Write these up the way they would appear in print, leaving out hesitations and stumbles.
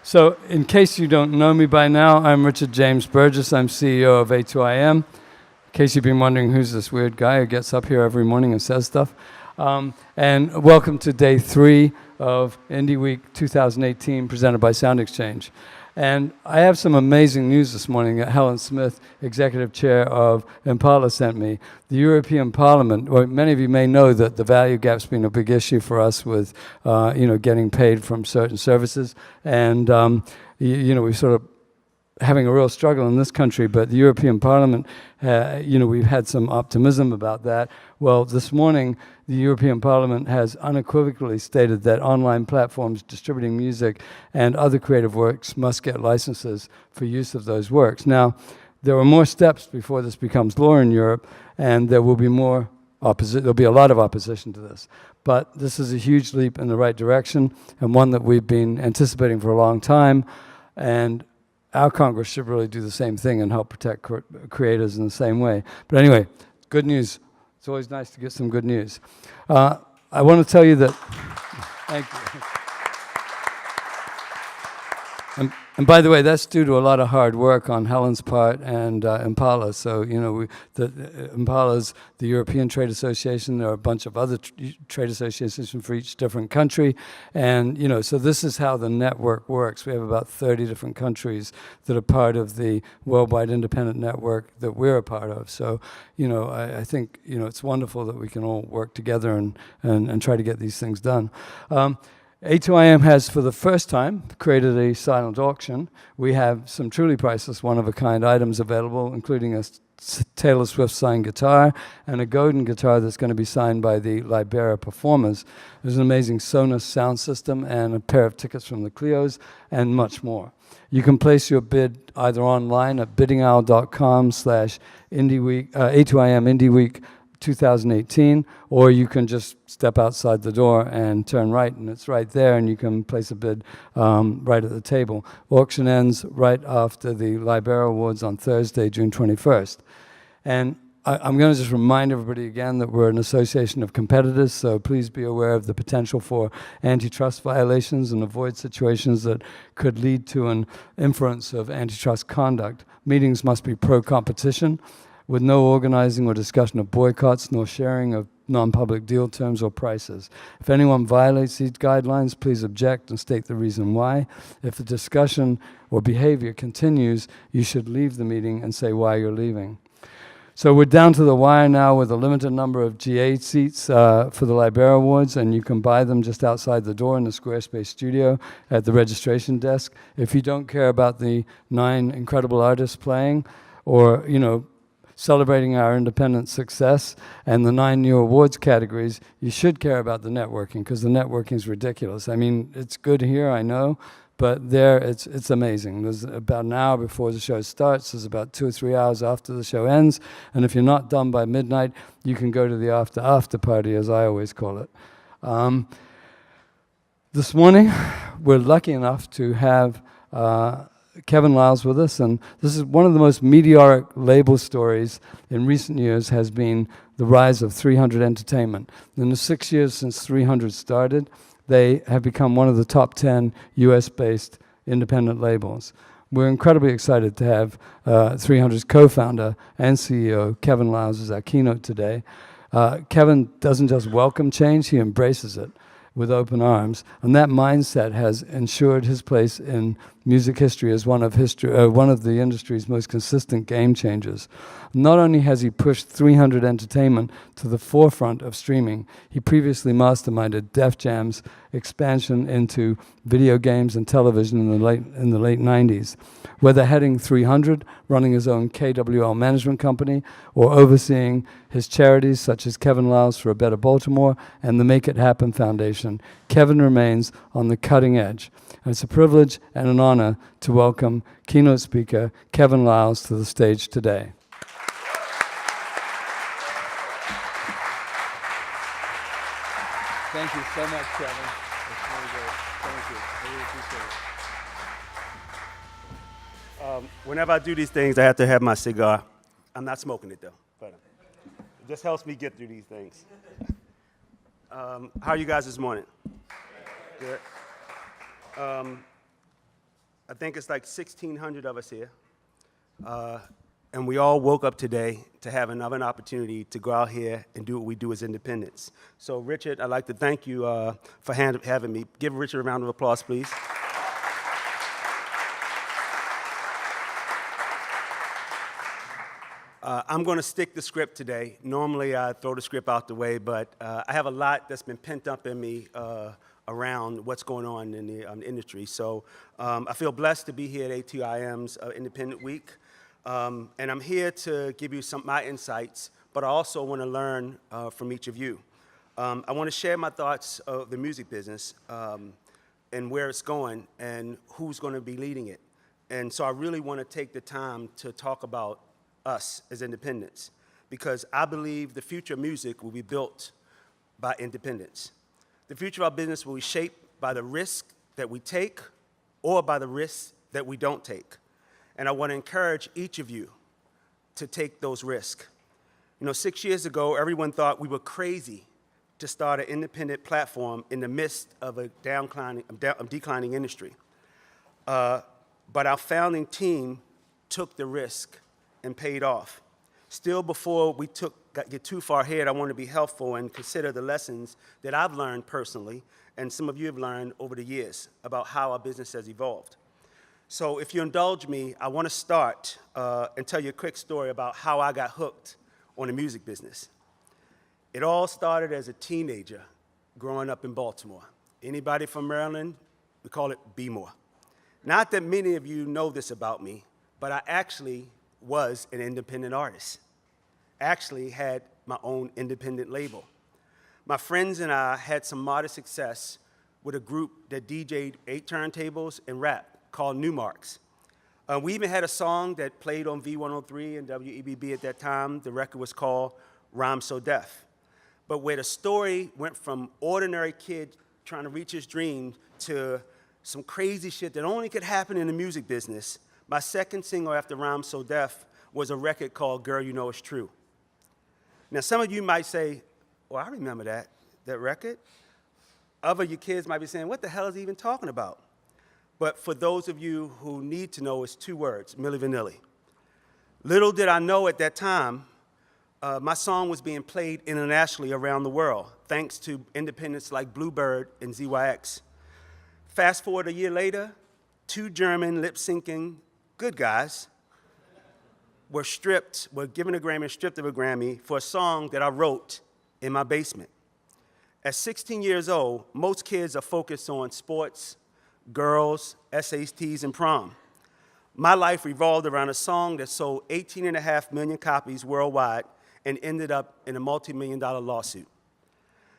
So, in case you don't know me by now, I'm Richard James Burgess. I'm CEO of A2IM. In case you've been wondering who's this weird guy who gets up here every morning and says stuff. And welcome to day 3 of Indie Week 2018, presented by Sound Exchange. And I have some amazing news this morning that Helen Smith, Executive Chair of Impala, sent me. The European Parliament, well, many of you may know that the value gap's been a big issue for us with, getting paid from certain services. And, we're sort of having a real struggle in this country, but the European Parliament, we've had some optimism about that. Well, this morning, the European Parliament has unequivocally stated that online platforms distributing music and other creative works must get licenses for use of those works. Now, there are more steps before this becomes law in Europe, and there will be more opposition. There'll be a lot of opposition to this. But this is a huge leap in the right direction, and one that we've been anticipating for a long time. And our Congress should really do the same thing and help protect creators in the same way. But anyway, good news. It's always nice to get some good news. I want to tell you that, thank you. And by the way, that's due to a lot of hard work on Helen's part and Impala. So, Impala's the European Trade Association. There are a bunch of other trade associations for each different country. And, so this is how the network works. We have about 30 different countries that are part of the worldwide independent network that we're a part of. So, I think, it's wonderful that we can all work together and try to get these things done. A2IM has, for the first time, created a silent auction. We have some truly priceless, one-of-a-kind items available, including a Taylor Swift signed guitar and a Godin guitar that's going to be signed by the Libera performers. There's an amazing Sonos sound system and a pair of tickets from the Clios and much more. You can place your bid either online at biddingowl.com/A2IM Indie Week 2018, or you can just step outside the door and turn right, and it's right there, and you can place a bid right at the table. Auction ends right after the Libera Awards on Thursday, June 21st. And I'm going to just remind everybody again that we're an association of competitors, so please be aware of the potential for antitrust violations and avoid situations that could lead to an inference of antitrust conduct. Meetings must be pro-competition, with no organizing or discussion of boycotts, nor sharing of non-public deal terms or prices. If anyone violates these guidelines, please object and state the reason why. If the discussion or behavior continues, you should leave the meeting and say why you're leaving. So we're down to the wire now with a limited number of GA seats for the Libera Awards, and you can buy them just outside the door in the Squarespace studio at the registration desk. If you don't care about the 9 incredible artists playing, or, celebrating our independent success and the 9 new awards categories, you should care about the networking, because the networking is ridiculous. I mean, it's good here, I know, but there it's amazing. There's about an hour before the show starts, there's about 2 or 3 hours after the show ends, and if you're not done by midnight, you can go to the after party, as I always call it. This morning, we're lucky enough to have Kevin Liles with us, and this is one of the most meteoric label stories in recent years has been the rise of 300 Entertainment. In the 6 years since 300 started, they have become one of the top 10 US-based independent labels. We're incredibly excited to have 300's co-founder and CEO, Kevin Liles, as our keynote today. Kevin doesn't just welcome change, he embraces it with open arms, and that mindset has ensured his place in music history as one of the industry's most consistent game changers. Not only has he pushed 300 Entertainment to the forefront of streaming, he previously masterminded Def Jam's expansion into video games and television in the late 90s. Whether heading 300, running his own KWL management company, or overseeing his charities such as Kevin Liles for a Better Baltimore and the Make It Happen Foundation, Kevin remains on the cutting edge. And it's a privilege and an honor to welcome keynote speaker Kevin Liles to the stage today. Thank you so much, Kevin. It's really great. Thank you. I really appreciate it. Whenever I do these things, I have to have my cigar. I'm not smoking it, though. But it just helps me get through these things. How are you guys this morning? Good. I think it's like 1,600 of us here. And we all woke up today to have another opportunity to go out here and do what we do as independents. So, Richard, I'd like to thank you for having me. Give Richard a round of applause, please. I'm going to stick the script today. Normally, I throw the script out the way, but I have a lot that's been pent up in me around what's going on in the industry. So I feel blessed to be here at ATIM's Independent Week. And I'm here to give you some of my insights, but I also want to learn from each of you. I want to share my thoughts of the music business and where it's going and who's going to be leading it. And so I really want to take the time to talk about us as independents, because I believe the future of music will be built by independents. The future of our business will be shaped by the risk that we take or by the risks that we don't take. And I want to encourage each of you to take those risks. You know, 6 years ago, everyone thought we were crazy to start an independent platform in the midst of a declining industry. But our founding team took the risk and paid off. Still, before we get too far ahead, I want to be helpful and consider the lessons that I've learned personally, and some of you have learned over the years about how our business has evolved. So if you indulge me, I want to start and tell you a quick story about how I got hooked on the music business. It all started as a teenager growing up in Baltimore. Anybody from Maryland? We call it B-more. Not that many of you know this about me, but I actually was an independent artist. Actually had my own independent label. My friends and I had some modest success with a group that DJ'd 8 turntables and rap called Newmarks. We even had a song that played on V103 and WEBB at that time. The record was called Rhyme So Deaf. But where the story went from ordinary kid trying to reach his dream to some crazy shit that only could happen in the music business, my second single after Rhyme So Deaf was a record called Girl, You Know It's True. Now, some of you might say, well, I remember that record. Other of you kids might be saying, what the hell is he even talking about? But for those of you who need to know, it's 2 words, Milli Vanilli. Little did I know at that time, my song was being played internationally around the world, thanks to independents like Bluebird and ZYX. Fast forward a year later, 2 German lip-syncing good guys were given a Grammy, stripped of a Grammy for a song that I wrote in my basement. At 16 years old, most kids are focused on sports, girls, SATs, and prom. My life revolved around a song that sold 18.5 million copies worldwide and ended up in a multi-million-dollar lawsuit.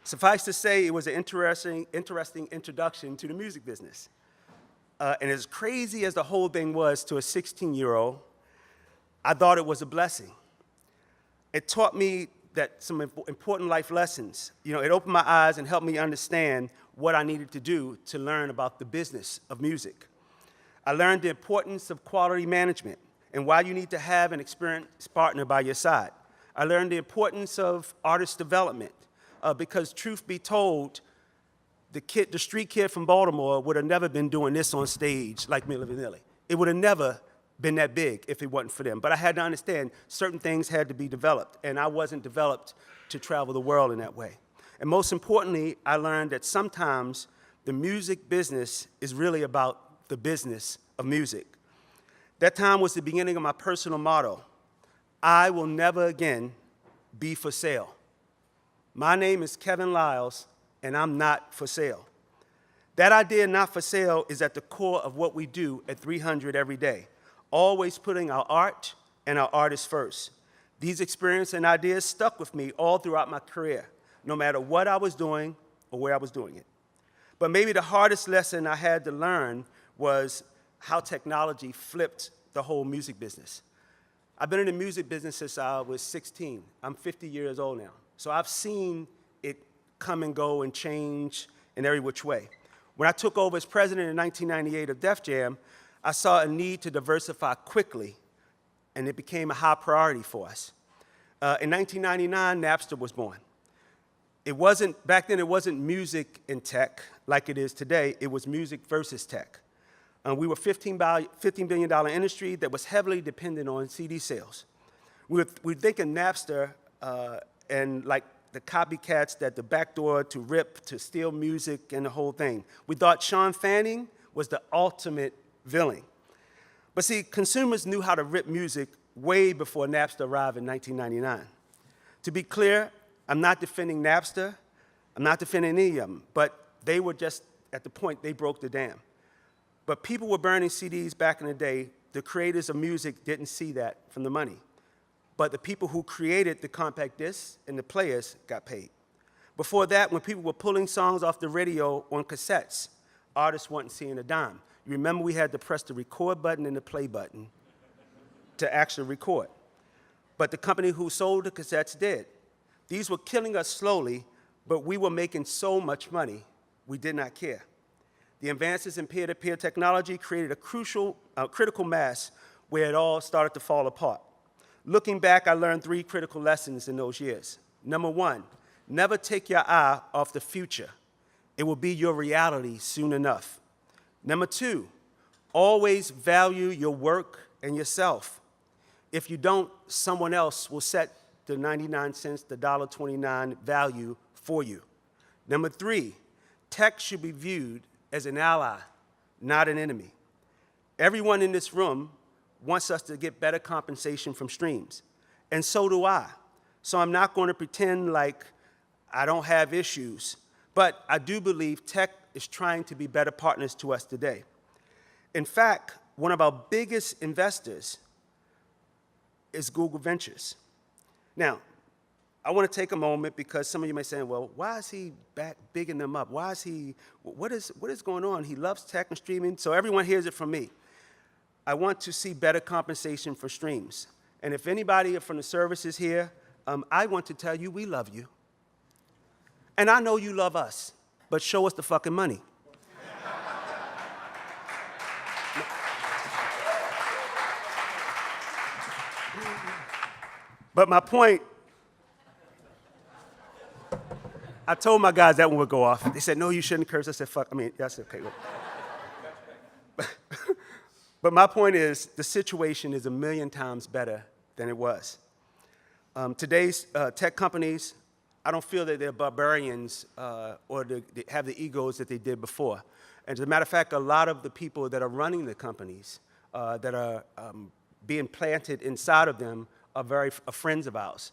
Suffice to say, it was an interesting introduction to the music business. And as crazy as the whole thing was to a 16-year-old, I thought it was a blessing. It taught me that some important life lessons. You know, it opened my eyes and helped me understand what I needed to do to learn about the business of music. I learned the importance of quality management and why you need to have an experienced partner by your side. I learned the importance of artist development because, truth be told, the street kid from Baltimore would have never been doing this on stage like Milli Vanilli. It would have never been that big if it wasn't for them. But I had to understand certain things had to be developed, and I wasn't developed to travel the world in that way. And most importantly, I learned that sometimes the music business is really about the business of music. That time was the beginning of my personal motto: I will never again be for sale. My name is Kevin Liles, and I'm not for sale. That idea, not for sale, is at the core of what we do at 300 every day, always putting our art and our artists first. These experiences and ideas stuck with me all throughout my career, no matter what I was doing or where I was doing it. But maybe the hardest lesson I had to learn was how technology flipped the whole music business. I've been in the music business since I was 16. I'm 50 years old now. So I've seen it come and go and change in every which way. When I took over as president in 1998 of Def Jam, I saw a need to diversify quickly, and it became a high priority for us. In 1999, Napster was born. Back then it wasn't music and tech like it is today. It was music versus tech. We were $15 billion industry that was heavily dependent on CD sales. We were thinking Napster and like the copycats that the backdoor to rip, to steal music and the whole thing. We thought Sean Fanning was the ultimate villain. But see, consumers knew how to rip music way before Napster arrived in 1999. To be clear, I'm not defending Napster. I'm not defending any of them, but they were just at the point they broke the dam. But people were burning CDs back in the day. The creators of music didn't see that from the money. But the people who created the compact discs and the players got paid. Before that, when people were pulling songs off the radio on cassettes, artists weren't seeing a dime. You remember we had to press the record button and the play button to actually record. But the company who sold the cassettes did. These were killing us slowly, but we were making so much money, we did not care. The advances in peer-to-peer technology created a critical mass where it all started to fall apart. Looking back, I learned 3 critical lessons in those years. Number 1, never take your eye off the future. It will be your reality soon enough. Number 2, always value your work and yourself. If you don't, someone else will set the 99 cents, the $1.29 value for you. Number 3, tech should be viewed as an ally, not an enemy. Everyone in this room wants us to get better compensation from streams, and so do I. So I'm not going to pretend like I don't have issues, but I do believe tech is trying to be better partners to us today. In fact, one of our biggest investors is Google Ventures. Now, I want to take a moment because some of you may say, well, why is he bigging them up? What is going on? He loves tech and streaming, so everyone hears it from me. I want to see better compensation for streams. And if anybody from the services here, I want to tell you we love you. And I know you love us, but show us the fucking money. But my point, I told my guys that one would go off. They said, no, you shouldn't curse. I said, fuck, that's okay. But my point is, the situation is 1,000,000 times better than it was. Today's tech companies, I don't feel that they're barbarians or they have the egos that they did before. And as a matter of fact, a lot of the people that are running the companies that are being planted inside of them are friends of ours.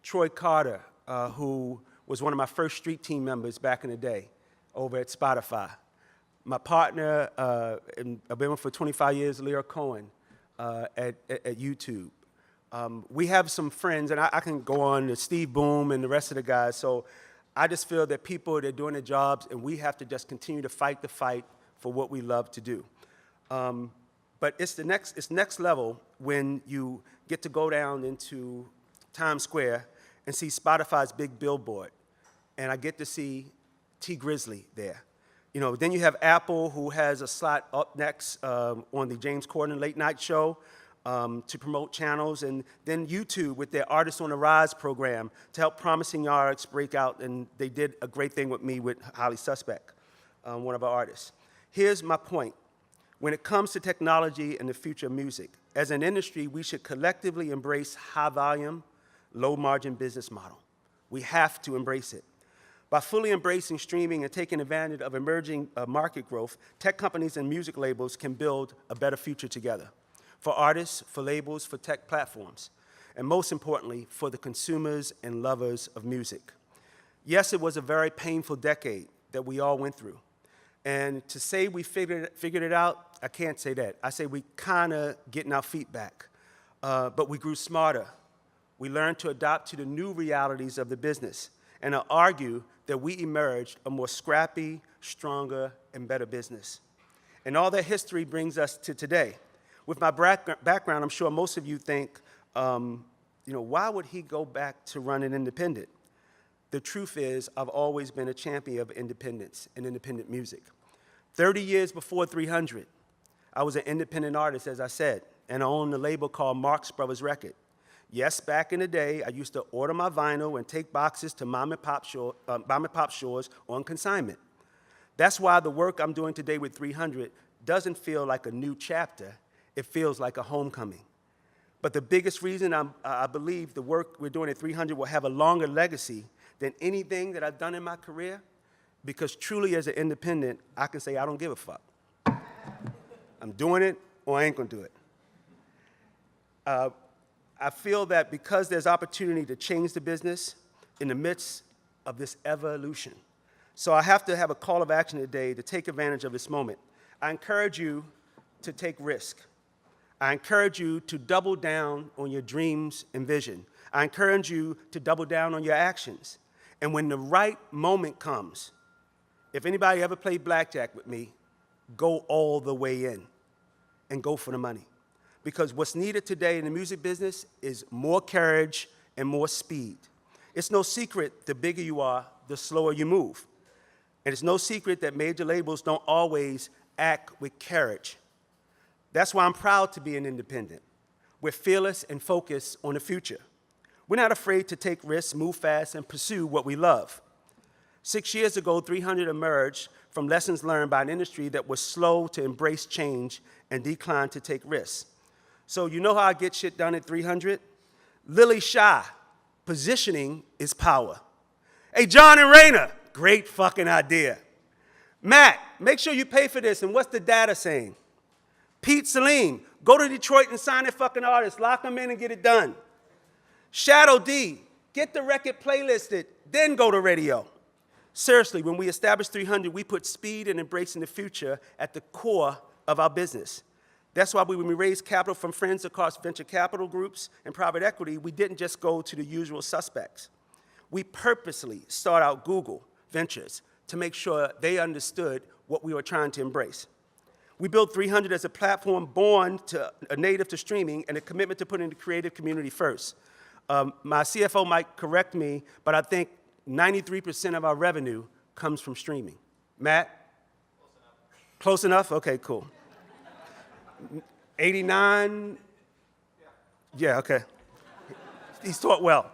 Troy Carter, who was one of my first street team members back in the day over at Spotify. My partner, and I've been with for 25 years, Lear Cohen, at YouTube. We have some friends, and I can go on to Steve Boom and the rest of the guys, so I just feel that people, they're doing their jobs, and we have to just continue to fight the fight for what we love to do. But it's next level when you get to go down into Times Square and see Spotify's big billboard, and I get to see Grizzly there. You know, then you have Apple, who has a slot up next on the James Corden Late Night Show to promote channels, and then YouTube with their Artists on the Rise program to help promising artists break out, and they did a great thing with me with Highly Suspect, one of our artists. Here's my point. When it comes to technology and the future of music, as an industry, we should collectively embrace high-volume, low-margin business model. We have to embrace it. By fully embracing streaming and taking advantage of emerging market growth, tech companies and music labels can build a better future together for artists, for labels, for tech platforms, and most importantly, for the consumers and lovers of music. Yes, it was a very painful decade that we all went through. And to say we figured it out, I can't say that. I say we kind of getting our feet back, but we grew smarter. We learned to adapt to the new realities of the business, and I argue that we emerged a more scrappy, stronger, and better business. And all that history brings us to today. With my background, I'm sure most of you think, why would he go back to run an independent? The truth is, I've always been a champion of independence and independent music. 30 years before 300, I was an independent artist, as I said, and I owned a label called Marx Brothers Record. Yes, back in the day, I used to order my vinyl and take boxes to mom and pop stores on consignment. That's why the work I'm doing today with 300 doesn't feel like a new chapter, it feels like a homecoming. But the biggest reason I believe the work we're doing at 300 will have a longer legacy than anything that I've done in my career, because truly as an independent, I can say I don't give a fuck. I'm doing it or I ain't gonna do it. I feel that because there's opportunity to change the business in the midst of this evolution. So I have to have a call of action today to take advantage of this moment. I encourage you to take risk. I encourage you to double down on your dreams and vision. I encourage you to double down on your actions. And when the right moment comes, if anybody ever played blackjack with me, go all the way in and go for the money. Because what's needed today in the music business is more courage and more speed. It's no secret the bigger you are, the slower you move. And it's no secret that major labels don't always act with courage. That's why I'm proud to be an independent. We're fearless and focused on the future. We're not afraid to take risks, move fast, and pursue what we love. 6 years ago, 300 emerged from lessons learned by an industry that was slow to embrace change and declined to take risks. So you know how I get shit done at 300? Lily Shy, positioning is power. Hey, John and Raina, great fucking idea. Matt, make sure you pay for this, and what's the data saying? Pete Salim, go to Detroit and sign a fucking artist, lock them in and get it done. Shadow D, get the record playlisted, then go to radio. Seriously, when we established 300, we put speed and embracing the future at the core of our business. That's why when we raised capital from friends across venture capital groups and private equity, we didn't just go to the usual suspects. We purposely sought out Google Ventures to make sure they understood what we were trying to embrace. We built 300 as a platform born to a native to streaming and a commitment to putting the creative community first. My CFO might correct me, but I think 93% of our revenue comes from streaming. Matt? Close enough? Close enough? Okay, cool. 89? Yeah, okay. He's taught well.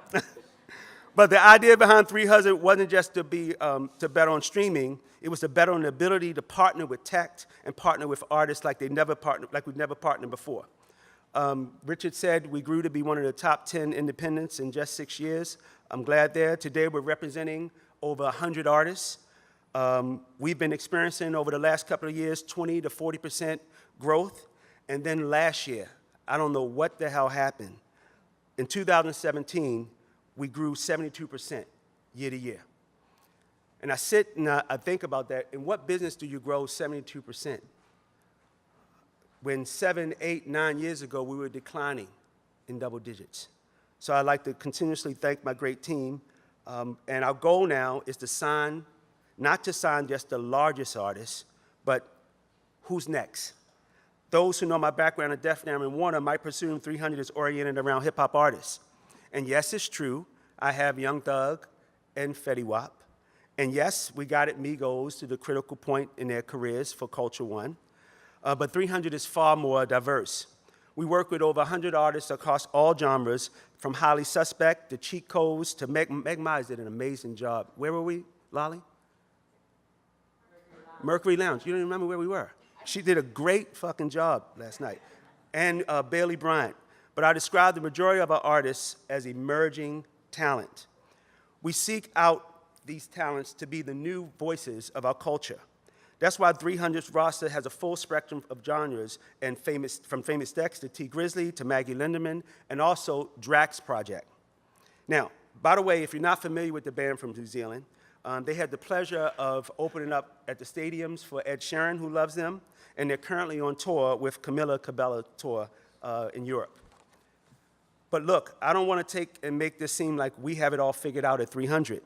But the idea behind 300 wasn't just to bet on streaming. It was to bet on the ability to partner with tech and partner with artists like we've never partnered before. Richard said we grew to be one of the top 10 independents in just 6 years. I'm glad there. Today we're representing over 100 artists. We've been experiencing over the last couple of years 20 to 40% growth. And then last year, I don't know what the hell happened. In 2017, we grew 72% year to year. And I sit and I think about that. In what business do you grow 72%? When 7, 8, 9 years ago, we were declining in double digits. So I'd like to continuously thank my great team. And our goal now is to sign, not to sign just the largest artists, but who's next? Those who know my background in Def Jam and Warner might presume 300 is oriented around hip-hop artists. And yes, it's true. I have Young Thug and Fetty Wap. And yes, we got at Migos to the critical point in their careers for Culture One. But 300 is far more diverse. We work with over 100 artists across all genres, from Highly Suspect to Cheat Codes to Meg Myers did an amazing job. Where were we, Lolly? Mercury Lounge. You don't even remember where we were. She did a great fucking job last night. And Bailey Bryant. But I describe the majority of our artists as emerging talent. We seek out these talents to be the new voices of our culture. That's why 300's roster has a full spectrum of genres, and from Famous Dex to T. Grizzly to Maggie Linderman, and also Drax Project. Now, by the way, if you're not familiar with the band from New Zealand, they had the pleasure of opening up at the stadiums for Ed Sheeran, who loves them, and they're currently on tour with Camila Cabello tour in Europe. But look, I don't want to take and make this seem like we have it all figured out at 300.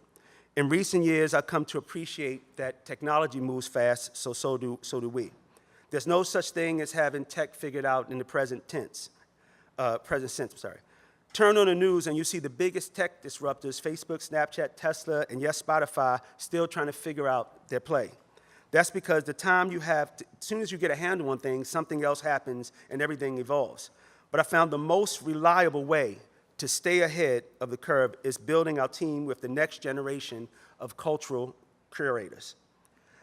In recent years, I've come to appreciate that technology moves fast, so do we. There's no such thing as having tech figured out in the present sense. Turn on the news and you see the biggest tech disruptors, Facebook, Snapchat, Tesla, and yes, Spotify, still trying to figure out their play. That's because the time you have, as soon as you get a handle on things, something else happens and everything evolves. But I found the most reliable way to stay ahead of the curve is building our team with the next generation of cultural curators.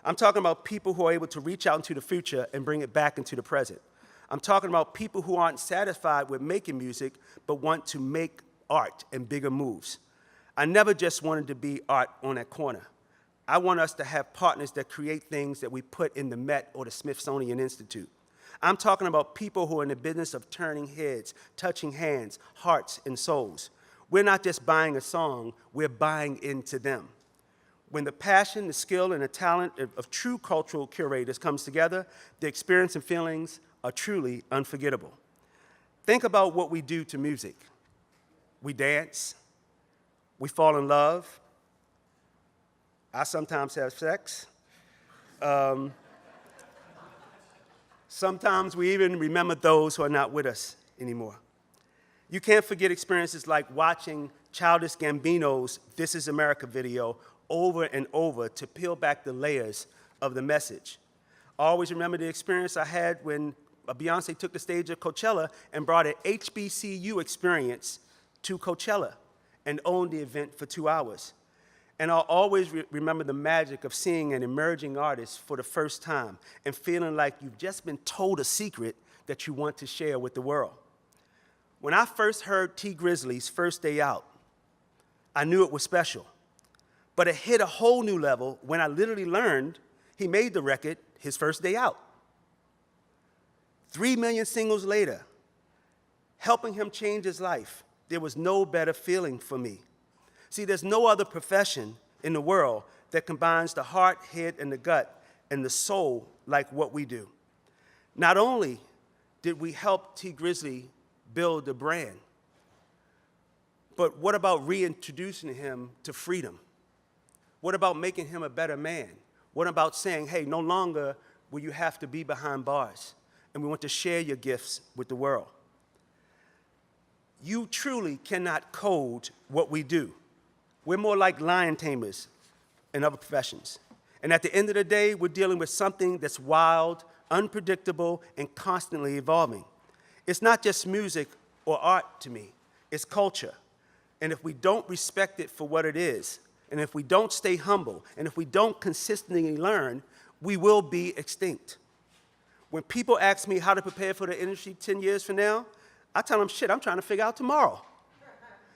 I'm talking about people who are able to reach out into the future and bring it back into the present. I'm talking about people who aren't satisfied with making music, but want to make art and bigger moves. I never just wanted to be art on that corner. I want us to have partners that create things that we put in the Met or the Smithsonian Institute. I'm talking about people who are in the business of turning heads, touching hands, hearts, and souls. We're not just buying a song, we're buying into them. When the passion, the skill, and the talent of true cultural curators comes together, the experience and feelings are truly unforgettable. Think about what we do to music. We dance, we fall in love, I sometimes have sex. Sometimes we even remember those who are not with us anymore. You can't forget experiences like watching Childish Gambino's This Is America video over and over to peel back the layers of the message. I always remember the experience I had when Beyonce took the stage at Coachella and brought an HBCU experience to Coachella and owned the event for 2 hours. And I'll always remember the magic of seeing an emerging artist for the first time and feeling like you've just been told a secret that you want to share with the world. When I first heard T. Grizzly's First Day Out, I knew it was special. But it hit a whole new level when I literally learned he made the record his first day out. 3 million singles later, helping him change his life, there was no better feeling for me. See, there's no other profession in the world that combines the heart, head, and the gut, and the soul like what we do. Not only did we help T. Grizzly build a brand, but what about reintroducing him to freedom? What about making him a better man? What about saying, hey, no longer will you have to be behind bars, and we want to share your gifts with the world? You truly cannot code what we do. We're more like lion tamers in other professions. And at the end of the day, we're dealing with something that's wild, unpredictable, and constantly evolving. It's not just music or art to me, it's culture. And if we don't respect it for what it is, and if we don't stay humble, and if we don't consistently learn, we will be extinct. When people ask me how to prepare for the industry 10 years from now, I tell them, shit, I'm trying to figure out tomorrow.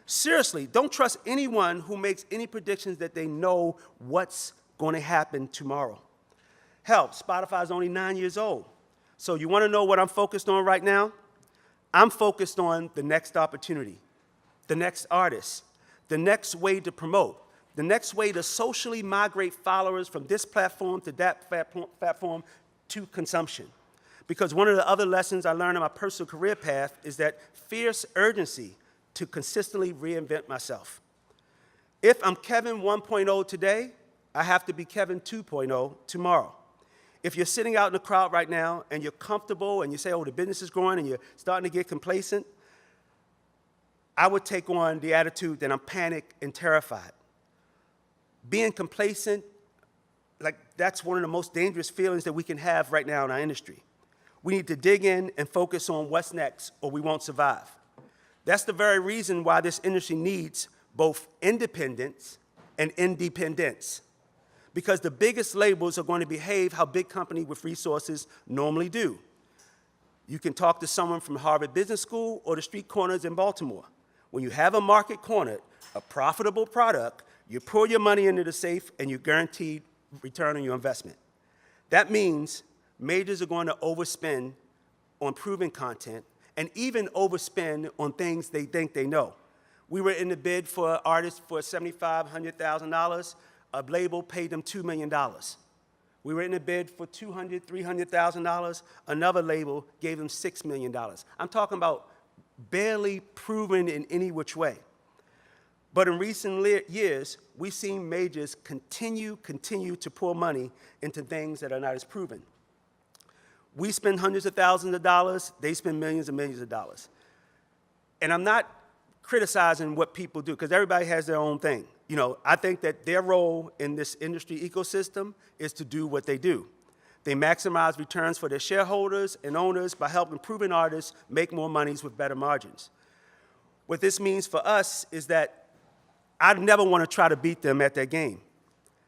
Seriously, don't trust anyone who makes any predictions that they know what's going to happen tomorrow. Hell, Spotify's only 9 years old. So you want to know what I'm focused on right now? I'm focused on the next opportunity, the next artist, the next way to promote, the next way to socially migrate followers from this platform to that platform to consumption. Because one of the other lessons I learned in my personal career path is that fierce urgency to consistently reinvent myself. If I'm Kevin 1.0 today, I have to be Kevin 2.0 tomorrow. If you're sitting out in the crowd right now and you're comfortable and you say, oh, the business is growing and you're starting to get complacent, I would take on the attitude that I'm panicked and terrified. Being complacent, like that's one of the most dangerous feelings that we can have right now in our industry. We need to dig in and focus on what's next or we won't survive. That's the very reason why this industry needs both independence and independence. Because the biggest labels are going to behave how big companies with resources normally do. You can talk to someone from Harvard Business School or the street corners in Baltimore. When you have a market cornered, a profitable product, you pour your money into the safe and you're guaranteed return on your investment. That means majors are going to overspend on proven content and even overspend on things they think they know. We were in the bid for artists for $75,000, $100,000. A label paid them $2 million. We were in the bid for $200,000, $300,000. Another label gave them $6 million. I'm talking about barely proven in any which way. But in recent years, we've seen majors continue to pour money into things that are not as proven. We spend hundreds of thousands of dollars, they spend millions and millions of dollars. And I'm not criticizing what people do, because everybody has their own thing. You know, I think that their role in this industry ecosystem is to do what they do. They maximize returns for their shareholders and owners by helping proven artists make more monies with better margins. What this means for us is that I never want to try to beat them at their game.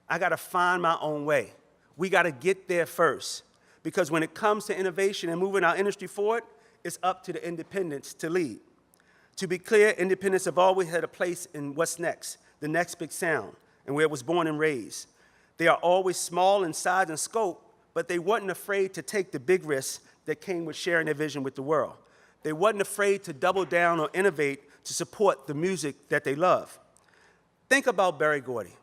I got to find my own way. We got to get there first, because when it comes to innovation and moving our industry forward, it's up to the independents to lead. To be clear, independents have always had a place in what's next, the next big sound, and where it was born and raised. They are always small in size and scope, but they weren't afraid to take the big risks that came with sharing their vision with the world. They weren't afraid to double down or innovate to support the music that they love. Think about Berry Gordy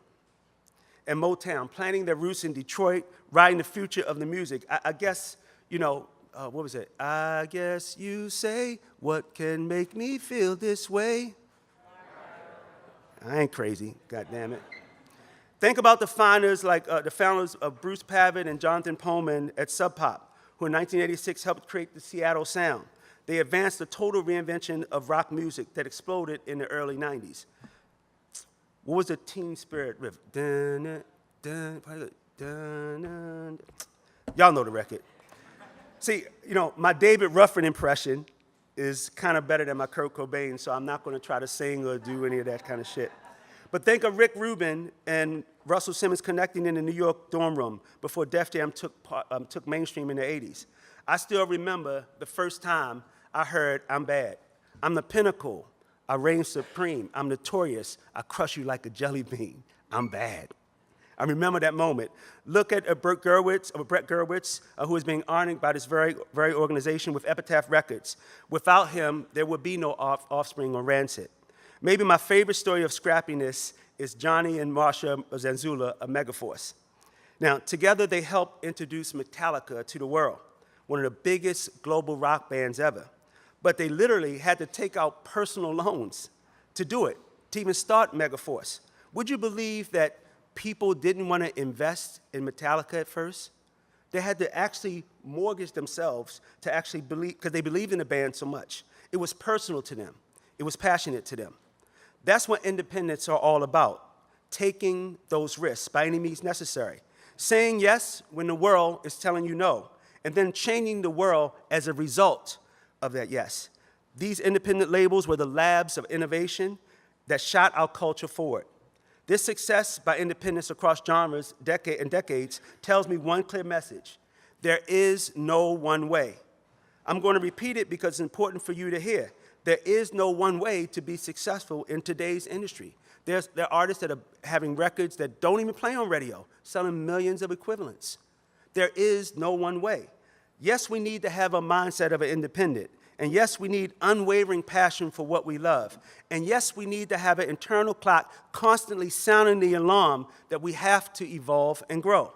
and Motown, planting their roots in Detroit, writing the future of the music. I guess, what was it? I guess you say, what can make me feel this way? I ain't crazy, God damn it. Think about the founders of Bruce Pavitt and Jonathan Pullman at Sub Pop, who in 1986 helped create the Seattle sound. They advanced the total reinvention of rock music that exploded in the early 90s. What was the Teen Spirit riff? Dun, dun, dun, dun, dun. Y'all know the record. See, my David Ruffin impression is kind of better than my Kurt Cobain, so I'm not going to try to sing or do any of that kind of shit. But think of Rick Rubin and Russell Simmons connecting in the New York dorm room before Def Jam took mainstream in the 80s. I still remember the first time I heard I'm bad. I'm the pinnacle. I reign supreme. I'm notorious. I crush you like a jelly bean. I'm bad. I remember that moment. Look at Brett Gurewitz, who is being honored by this very organization with Epitaph Records. Without him, there would be no Offspring or Rancid. Maybe my favorite story of scrappiness is Johnny and Marsha Zanzula of Megaforce. Now, together they helped introduce Metallica to the world, one of the biggest global rock bands ever. But they literally had to take out personal loans to do it, to even start Megaforce. Would you believe that people didn't want to invest in Metallica at first? They had to actually mortgage themselves to actually believe, because they believed in the band so much. It was personal to them. It was passionate to them. That's what independents are all about, taking those risks by any means necessary, saying yes when the world is telling you no, and then changing the world as a result of that yes. These independent labels were the labs of innovation that shot our culture forward. This success by independents across genres and decades tells me one clear message: there is no one way. I'm going to repeat it because it's important for you to hear. There is no one way to be successful in today's industry. There are artists that are having records that don't even play on radio, selling millions of equivalents. There is no one way. Yes, we need to have a mindset of an independent. And yes, we need unwavering passion for what we love. And yes, we need to have an internal clock constantly sounding the alarm that we have to evolve and grow.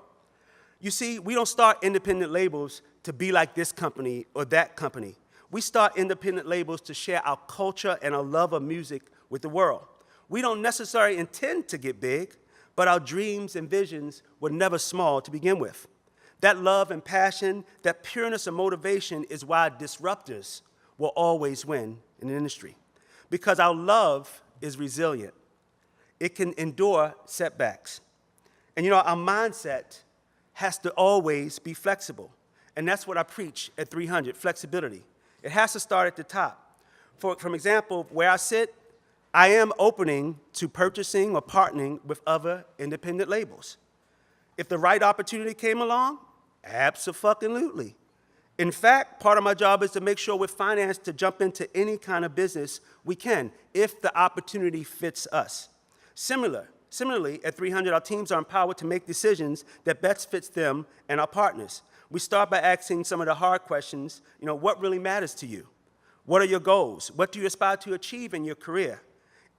You see, we don't start independent labels to be like this company or that company. We start independent labels to share our culture and our love of music with the world. We don't necessarily intend to get big, but our dreams and visions were never small to begin with. That love and passion, that pureness and motivation is why disruptors will always win in the industry. Because our love is resilient. It can endure setbacks. And our mindset has to always be flexible. And that's what I preach at 300, flexibility. It has to start at the top. For example, where I sit, I am opening to purchasing or partnering with other independent labels. If the right opportunity came along, abso-fucking-lutely. In fact, part of my job is to make sure we're financed to jump into any kind of business we can, if the opportunity fits us. Similarly, at 300, our teams are empowered to make decisions that best fits them and our partners. We start by asking some of the hard questions. What really matters to you? What are your goals? What do you aspire to achieve in your career?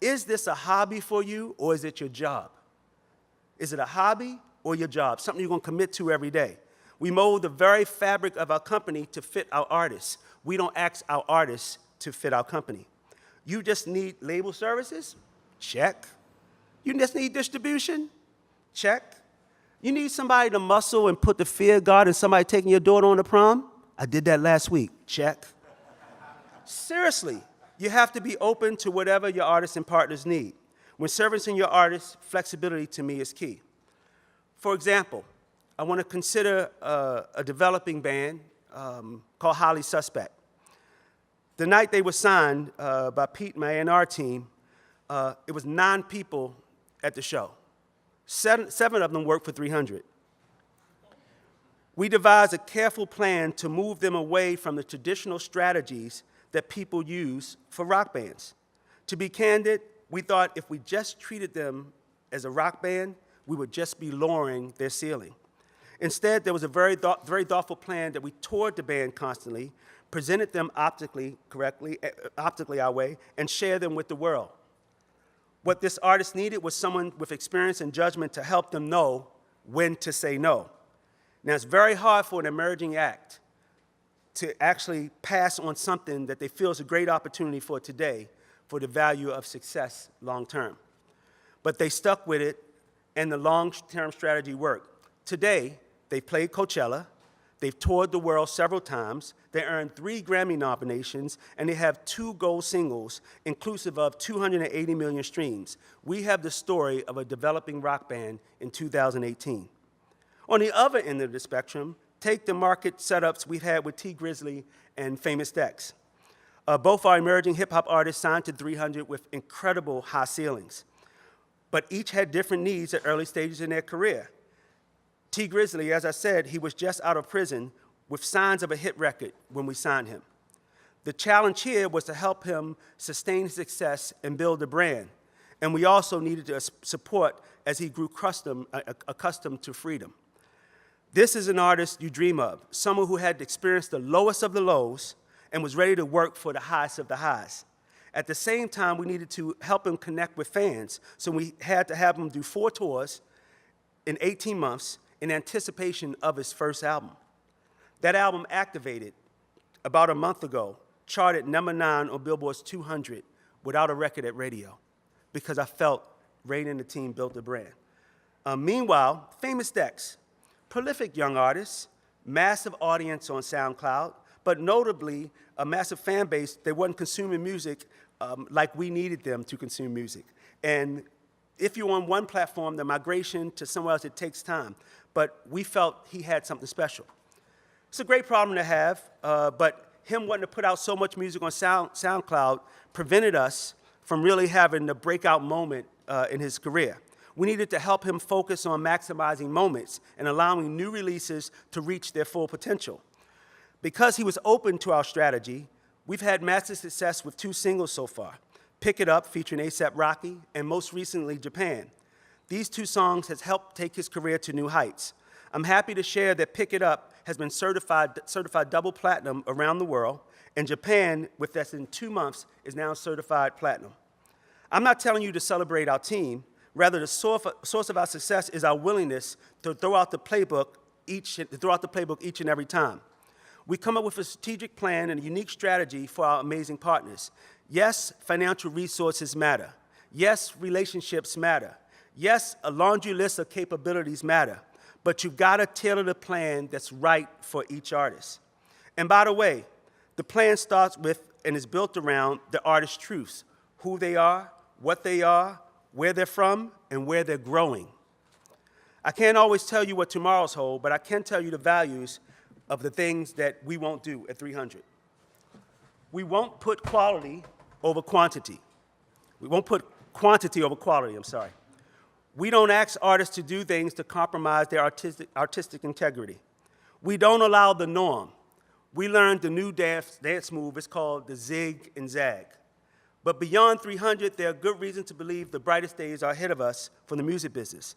Is this a hobby for you, or is it your job? Is it a hobby or your job, something you're going to commit to every day? We mold the very fabric of our company to fit our artists. We don't ask our artists to fit our company. You just need label services? Check. You just need distribution? Check. You need somebody to muscle and put the fear of God in somebody taking your daughter on to prom? I did that last week. Check. Seriously, you have to be open to whatever your artists and partners need. When servicing your artists, flexibility to me is key. For example, I want to consider a developing band called Highly Suspect. The night they were signed by Pete, my A&R team, it was 9 people at the show. Seven of them worked for 300. We devised a careful plan to move them away from the traditional strategies that people use for rock bands. To be candid, we thought if we just treated them as a rock band, we would just be lowering their ceiling. Instead, there was a very thoughtful plan that we toured the band constantly, presented them optically our way, and shared them with the world. What this artist needed was someone with experience and judgment to help them know when to say no. Now, it's very hard for an emerging act to actually pass on something that they feel is a great opportunity for today for the value of success long term. But they stuck with it, and the long-term strategy worked. Today, they played Coachella, they've toured the world several times, they earned 3 Grammy nominations, and they have 2 gold singles, inclusive of 280 million streams. We have the story of a developing rock band in 2018. On the other end of the spectrum, take the market setups we've had with Grizzly and Famous Dex. Both are emerging hip-hop artists signed to 300 with incredible high ceilings. But each had different needs at early stages in their career. Grizzly, as I said, he was just out of prison with signs of a hit record when we signed him. The challenge here was to help him sustain his success and build a brand. And we also needed to support as he grew accustomed to freedom. This is an artist you dream of, someone who had experienced the lowest of the lows and was ready to work for the highest of the highs. At the same time, we needed to help him connect with fans, so we had to have him do 4 tours in 18 months in anticipation of his first album. That album activated about a month ago, charted number 9 on Billboard's 200 without a record at radio, because I felt Ray and the team built a brand. Meanwhile, Famous Dex, prolific young artist, massive audience on SoundCloud, but notably a massive fan base that wasn't consuming music like we needed them to consume music. And if you're on one platform, the migration to somewhere else, it takes time. But we felt he had something special. It's a great problem to have, but him wanting to put out so much music on SoundCloud prevented us from really having the breakout moment in his career. We needed to help him focus on maximizing moments and allowing new releases to reach their full potential. Because he was open to our strategy, we've had massive success with 2 singles so far, Pick It Up featuring A$AP Rocky, and most recently, Japan. These 2 songs has helped take his career to new heights. I'm happy to share that Pick It Up has been certified double platinum around the world, and Japan, with less than 2 months, is now certified platinum. I'm not telling you to celebrate our team. Rather, the source of our success is our willingness to throw out the playbook each and every time. We come up with a strategic plan and a unique strategy for our amazing partners. Yes, financial resources matter. Yes, relationships matter. Yes, a laundry list of capabilities matter. But you've got to tailor the plan that's right for each artist. And by the way, the plan starts with and is built around the artist's truths, who they are, what they are, where they're from, and where they're growing. I can't always tell you what tomorrow's hold, but I can tell you the values of the things that we won't do at 300. We won't put quality over quantity. We won't put quantity over quality, I'm sorry. We don't ask artists to do things to compromise their artistic integrity. We don't allow the norm. We learned the new dance move. It's called the zig and zag. But beyond 300, there are good reasons to believe the brightest days are ahead of us for the music business.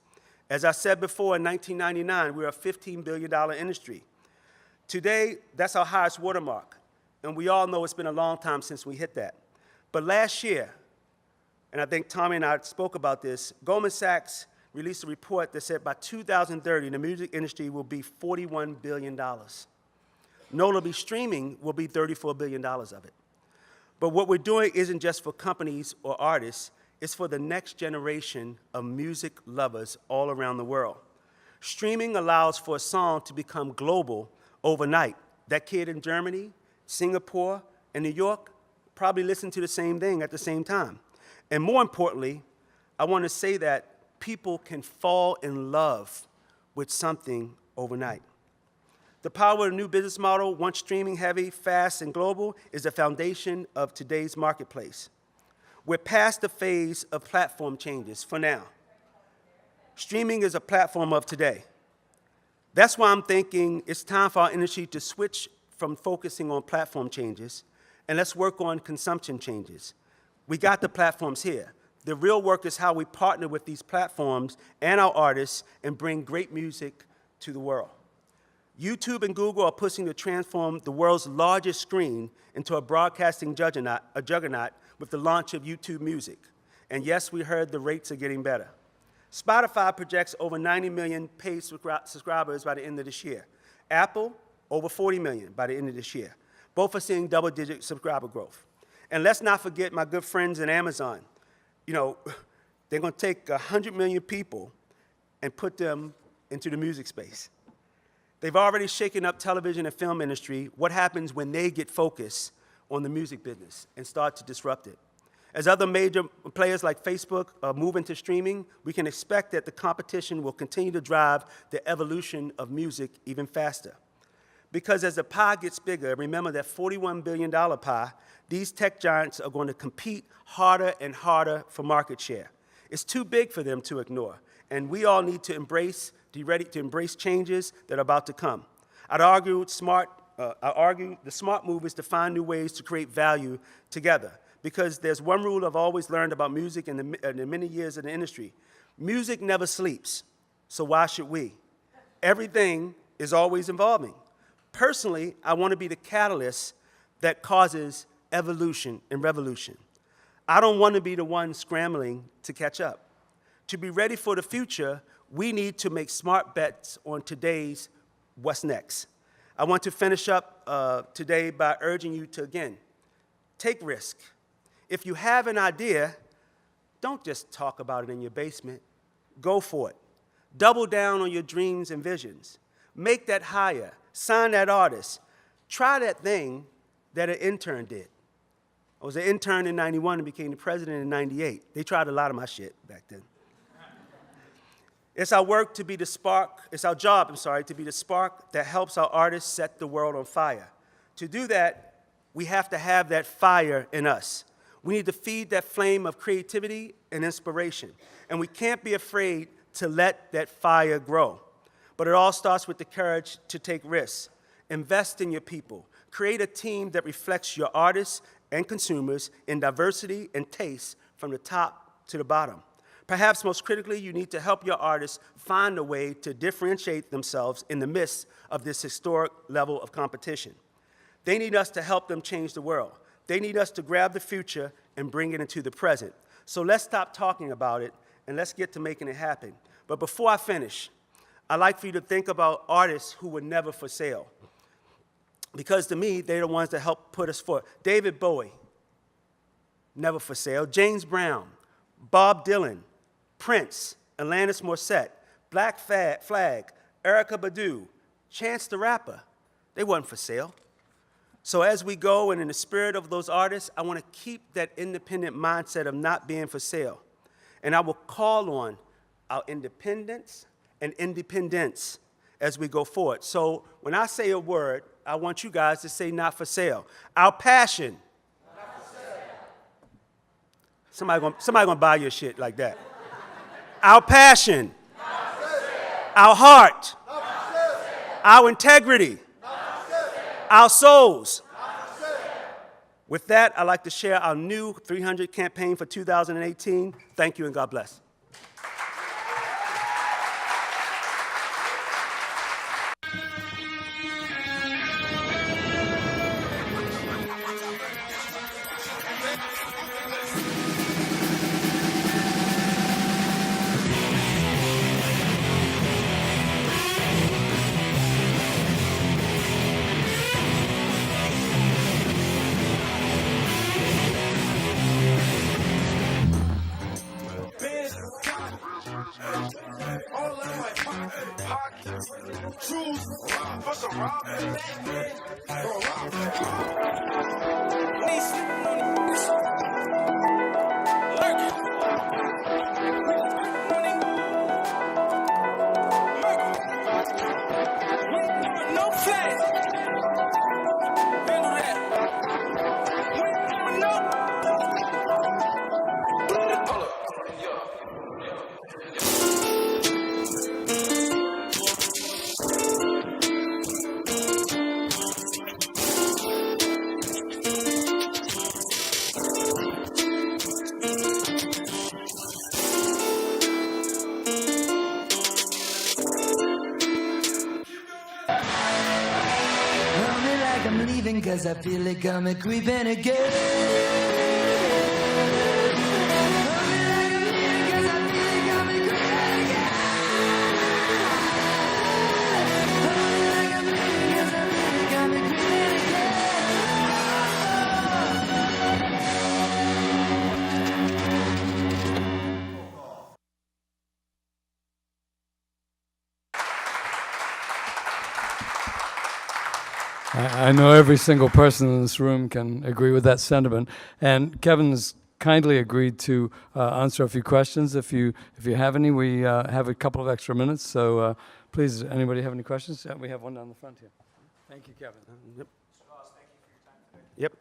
As I said before, in 1999, we were a $15 billion industry. Today, that's our highest watermark, and we all know it's been a long time since we hit that. But last year, and I think Tommy and I spoke about this, Goldman Sachs released a report that said by 2030, the music industry will be $41 billion. Notably, streaming will be $34 billion of it. But what we're doing isn't just for companies or artists, it's for the next generation of music lovers all around the world. Streaming allows for a song to become global overnight. That kid in Germany, Singapore, and New York probably listened to the same thing at the same time. And more importantly, I want to say that people can fall in love with something overnight. The power of the new business model, once streaming heavy, fast, and global, is the foundation of today's marketplace. We're past the phase of platform changes for now. Streaming is a platform of today. That's why I'm thinking it's time for our industry to switch from focusing on platform changes, and let's work on consumption changes. We got the platforms here. The real work is how we partner with these platforms and our artists and bring great music to the world. YouTube and Google are pushing to transform the world's largest screen into a broadcasting juggernaut with the launch of YouTube Music. And yes, we heard the rates are getting better. Spotify projects over 90 million paid subscribers by the end of this year. Apple, over 40 million by the end of this year. Both are seeing double-digit subscriber growth. And let's not forget my good friends at Amazon. You know, they're going to take 100 million people and put them into the music space. They've already shaken up television and film industry. What happens when they get focused on the music business and start to disrupt it? As other major players like Facebook move into streaming, we can expect that the competition will continue to drive the evolution of music even faster. Because as the pie gets bigger, remember that $41 billion pie, these tech giants are going to compete harder and harder for market share. It's too big for them to ignore, and we all need to be ready to embrace changes that are about to come. I'd argue the smart move is to find new ways to create value together, because there's one rule I've always learned about music in the many years in the industry. Music never sleeps, so why should we? Everything is always evolving. Personally, I want to be the catalyst that causes evolution and revolution. I don't want to be the one scrambling to catch up. To be ready for the future, we need to make smart bets on today's what's next. I want to finish up today by urging you to, again, take risk. If you have an idea, don't just talk about it in your basement. Go for it. Double down on your dreams and visions. Make that hire. Sign that artist. Try that thing that an intern did. I was an intern in 91 and became the president in 98. They tried a lot of my shit back then. It's our work to be the spark, it's our job, to be the spark that helps our artists set the world on fire. To do that, we have to have that fire in us. We need to feed that flame of creativity and inspiration. And we can't be afraid to let that fire grow. But it all starts with the courage to take risks. Invest in your people. Create a team that reflects your artists and consumers in diversity and taste from the top to the bottom. Perhaps most critically, you need to help your artists find a way to differentiate themselves in the midst of this historic level of competition. They need us to help them change the world. They need us to grab the future and bring it into the present. So let's stop talking about it and let's get to making it happen. But before I finish, I'd like for you to think about artists who were never for sale. Because to me, they're the ones that helped put us forward. David Bowie, never for sale. James Brown, Bob Dylan, Prince, Alanis Morissette, Black Flag, Erykah Badu, Chance the Rapper. They weren't for sale. So as we go, and in the spirit of those artists, I want to keep that independent mindset of not being for sale. And I will call on our independence and independence as we go forward. So when I say a word, I want you guys to say not for sale. Our passion. Not for sale. Somebody gonna buy your shit like that. Our passion. Not for sale. Our heart. Not for sale. Our integrity. Not for sale. Our souls. Not for sale. With that, I'd like to share our new 300 campaign for 2018. Thank you and God bless. I'm leaving cause I feel it coming creeping again. I know every single person in this room can agree with that sentiment. And Kevin's kindly agreed to answer a few questions. If you have any, we have a couple of extra minutes. So please, anybody have any questions? Yeah, we have one down the front here. Thank you, Kevin. Yep. Ross, thank you for your time today. Yep.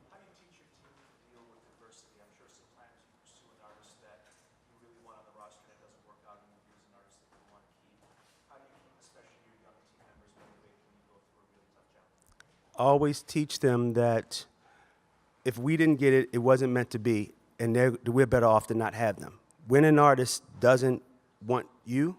How do you teach your team to deal with diversity? I'm sure sometimes you pursue an artist that you really want on the roster and it doesn't work out, and you use an artist that you want to keep. How do you keep, especially your young team members, motivated when you go through a really tough challenge? Always teach them that if we didn't get it, it wasn't meant to be, and we're better off to not have them. When an artist doesn't want you,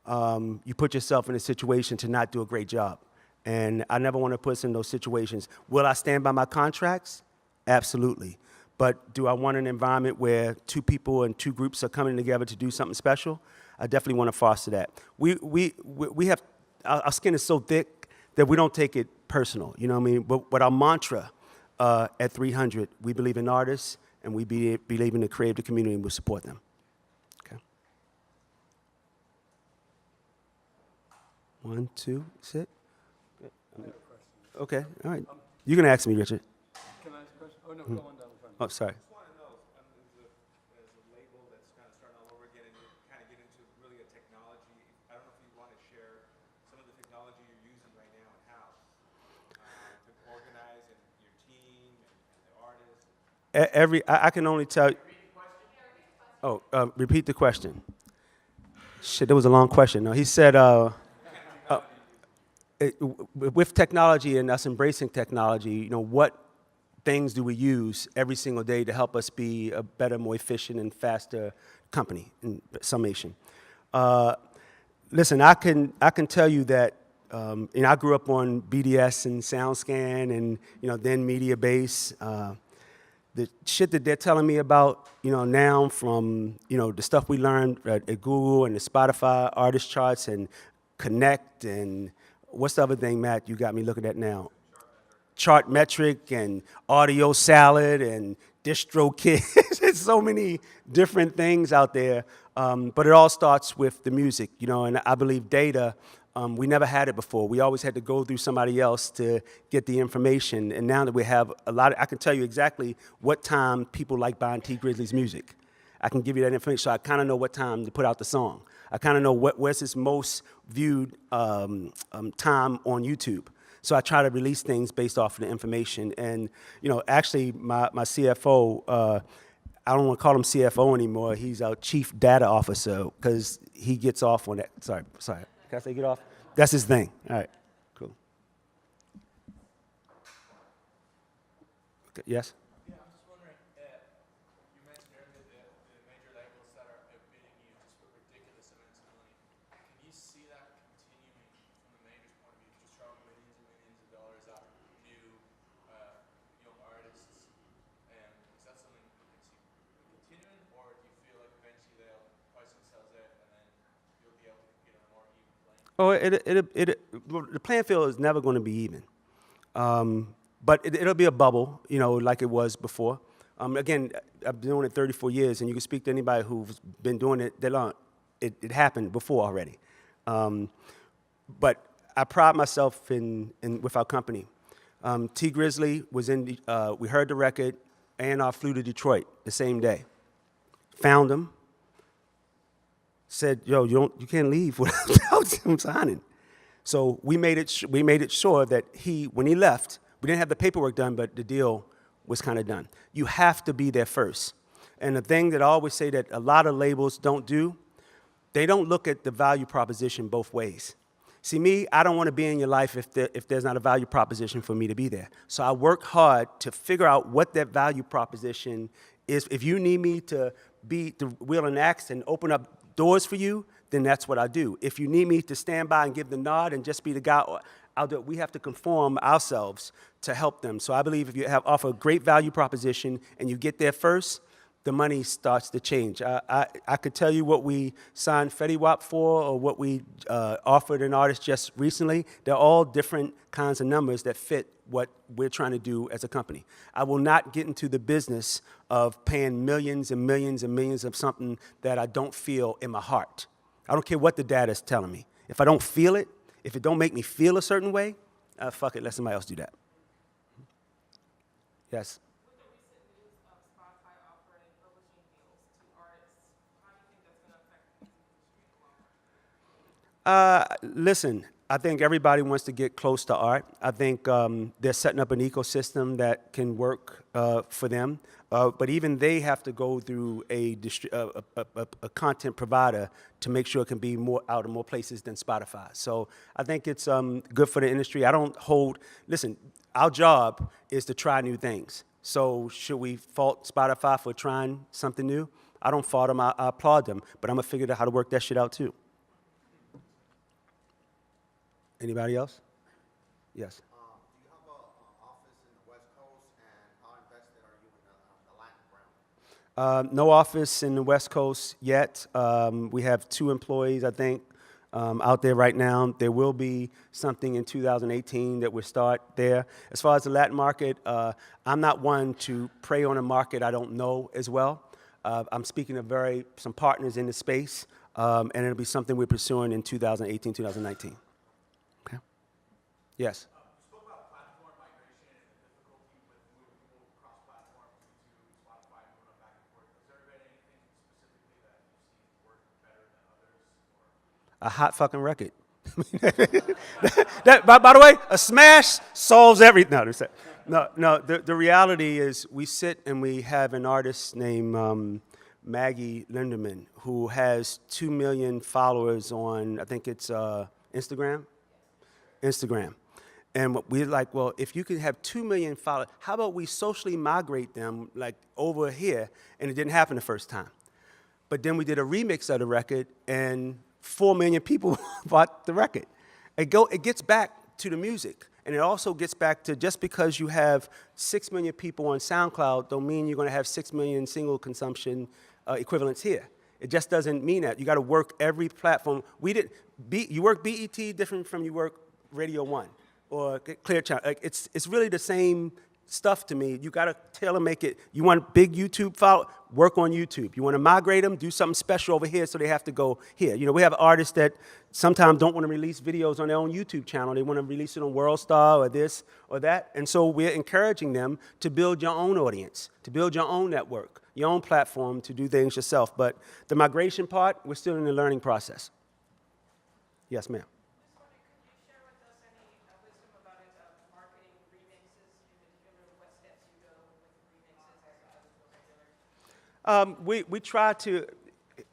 you put yourself in a situation to not do a great job. And I never want to put us in those situations. Will I stand by my contracts? Absolutely. But do I want an environment where two people and two groups are coming together to do something special? I definitely want to foster that. We have, our skin is so thick that we don't take it personal, you know what I mean? But our mantra at 300, we believe in artists and we believe in the creative community and we support them. Okay. 1, 2, sit. Okay, all right. You can ask me, Richard. Can I ask a question? Oh, no, go on down the front. Oh, sorry. I just want to know, as a label that's kind of starting all over again and you're kind of getting into really a technology, I don't know if you want to share some of the technology you're using right now in-house to organize and your team and the artists. I can only tell. Oh, repeat the question. Shit, that was a long question. No, he said, with technology and us embracing technology, you know, what things do we use every single day to help us be a better, more efficient, and faster company? In summation, listen, I can tell you that. I grew up on BDS and SoundScan, and then MediaBase. The shit that they're telling me about, now from the stuff we learned at Google and the Spotify artist charts and Connect and what's the other thing, Matt, you got me looking at now? Chartmetric and Audio Salad and DistroKid. There's so many different things out there, but it all starts with the music, and I believe data, we never had it before. We always had to go through somebody else to get the information, and now that we have I can tell you exactly what time people like buying T. Grizzly's music. I can give you that information, so I kind of know what time to put out the song. I kind of know where's his most viewed time on YouTube. So I try to release things based off of the information. And, actually, my CFO, I don't want to call him CFO anymore. He's our chief data officer because he gets off on that. Sorry. Can I say get off? That's his thing. All right, cool. Okay, yes? Yeah, I'm just wondering, you mentioned earlier the major labels that are bidding you just for ridiculous amounts of money. Can you see that continuing from the major's point of view, just throwing millions and millions of dollars at new young artists? Is that something you can see continuing, or do you feel like eventually they'll price themselves out and then you'll be able to compete on a more even playing? The playing field is never going to be even. But it'll be a bubble, like it was before. Again, I've been doing it 34 years, and you can speak to anybody who's been doing it. It happened before already. But I pride myself in with our company. T. Grizzly was in. We heard the record, A&R flew to Detroit the same day. Found him. Said, "Yo, you can't leave without him signing." So we made it sure that when he left. We didn't have the paperwork done, but the deal was kind of done. You have to be there first. And the thing that I always say that a lot of labels don't do, they don't look at the value proposition both ways. See, me, I don't want to be in your life if there's not a value proposition for me to be there. So I work hard to figure out what that value proposition is. If you need me to be the wheel and axe and open up doors for you, then that's what I do. If you need me to stand by and give the nod and just be the guy, we have to conform ourselves to help them. So I believe if you offer a great value proposition and you get there first, the money starts to change. I could tell you what we signed Fetty Wap for or what we offered an artist just recently. They're all different kinds of numbers that fit what we're trying to do as a company. I will not get into the business of paying millions and millions and millions of something that I don't feel in my heart. I don't care what the data is telling me. If I don't feel it, if it don't make me feel a certain way, fuck it, let somebody else do that. Yes? With the recent news of Spotify offering publishing deals to artists, how do you think that's going to affect the music industry in the long run? Listen, I think everybody wants to get close to art. I think they're setting up an ecosystem that can work for them. But even they have to go through a content provider to make sure it can be out in more places than Spotify. So I think it's good for the industry. Listen, our job is to try new things. So should we fault Spotify for trying something new? I don't fault them, I applaud them, but I'm gonna figure out how to work that shit out too. Anybody else? Yes. Do you have an office in the West Coast, and how invested are you in the Latin ground? No office in the West Coast yet. We have 2 employees, I think, out there right now. There will be something in 2018 that will start there. As far as the Latin market, I'm not one to prey on a market I don't know as well. I'm speaking of some partners in the space, and it'll be something we're pursuing in 2018, 2019. Okay. Yes. You spoke about platform migration and the difficulty with moving people across platforms to Spotify and moving back and forth. Has there been anything specifically that you've seen work better than others? Or? A hot fucking record. By the way, a smash solves everything. No. The reality is we sit and we have an artist named Maggie Linderman who has 2 million followers on, I think it's Instagram. And we're like, well, if you could have 2 million followers, how about we socially migrate them like over here? And it didn't happen the first time. But then we did a remix of the record, and 4 million people bought the record. It gets back to the music. And it also gets back to just because you have 6 million people on SoundCloud don't mean you're going to have 6 million single consumption equivalents here. It just doesn't mean that. You got to work every platform. You work BET different from you work Radio 1 or Clear Channel. Like it's really the same stuff to me. You got to tailor make it. You want big YouTube follow, work on YouTube. You want to migrate them, do something special over here so they have to go here. You know, we have artists that sometimes don't want to release videos on their own YouTube channel. They want to release it on WorldStar or this or that. And so we're encouraging them to build your own audience, to build your own network, your own platform to do things yourself. But the migration part, we're still in the learning process. Yes, ma'am. We try to,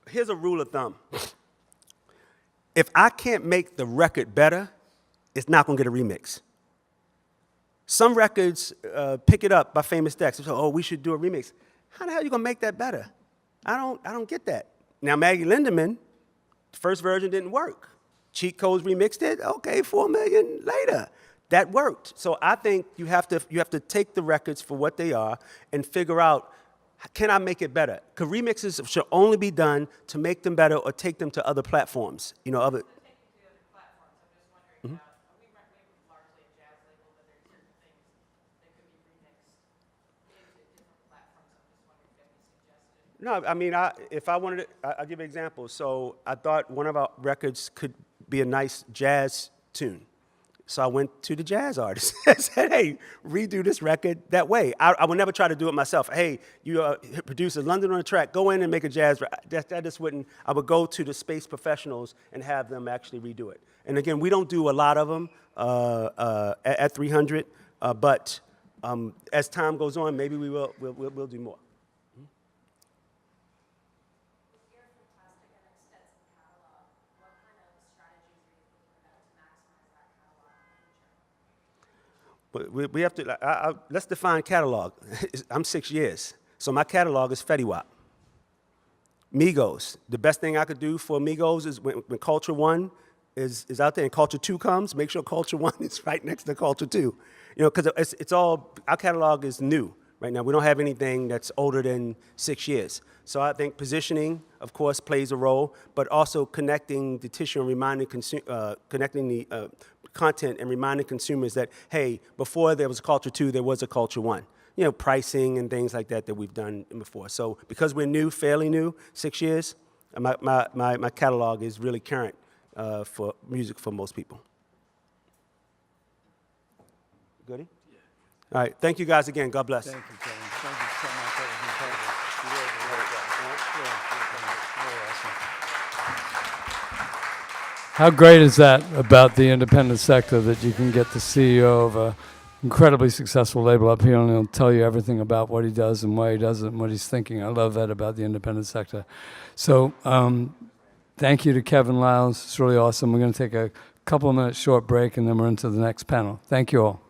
here's a rule of thumb. If I can't make the record better, it's not going to get a remix. Some records pick it up by Famous Dex. So, oh, we should do a remix. How the hell are you going to make that better? I don't get that. Now, Maggie Linderman, the first version didn't work. Cheat Codes remixed it. Okay, 4 million later. That worked. So I think you have to take the records for what they are and figure out, can I make it better? Because remixes should only be done to make them better or take them to other platforms. You know, other. No, I mean, if I wanted to, I'll give you an example. So I thought one of our records could be a nice jazz tune. So I went to the jazz artist and said, hey, redo this record that way. I would never try to do it myself. Hey, you producer, London on the track, go in and make a jazz record. That just wouldn't, I would go to the space professionals and have them actually redo it. And again, we don't do a lot of them at 300, but as time goes on, maybe we'll do more. We have to, let's define catalog. I'm 6 years, so my catalog is Fetty Wap. Migos, the best thing I could do for Migos is when Culture One is out there and culture 2 comes, make sure culture 1 is right next to culture 2. You know, because it's all, our catalog is new right now. We don't have anything that's older than 6 years. So I think positioning, of course, plays a role, but also connecting the tissue and reminding connecting the content and reminding consumers that, hey, before there was a culture 2, there was a culture 1. You know, pricing and things like that that we've done before. So because we're new, fairly new, 6 years, my catalog is really current for music for most people. Goody? Yeah. All right. Thank you guys again. God bless. Thank you, Kevin. Thank you so much. That was incredible. How great is that about the independent sector, that you can get the CEO of a incredibly successful label up here and he'll tell you everything about what he does and why he does it and what he's thinking. I love that about the independent sector. So thank you to Kevin Liles. It's really awesome. We're going to take a couple of minutes short break and then we're into the next panel. Thank you all.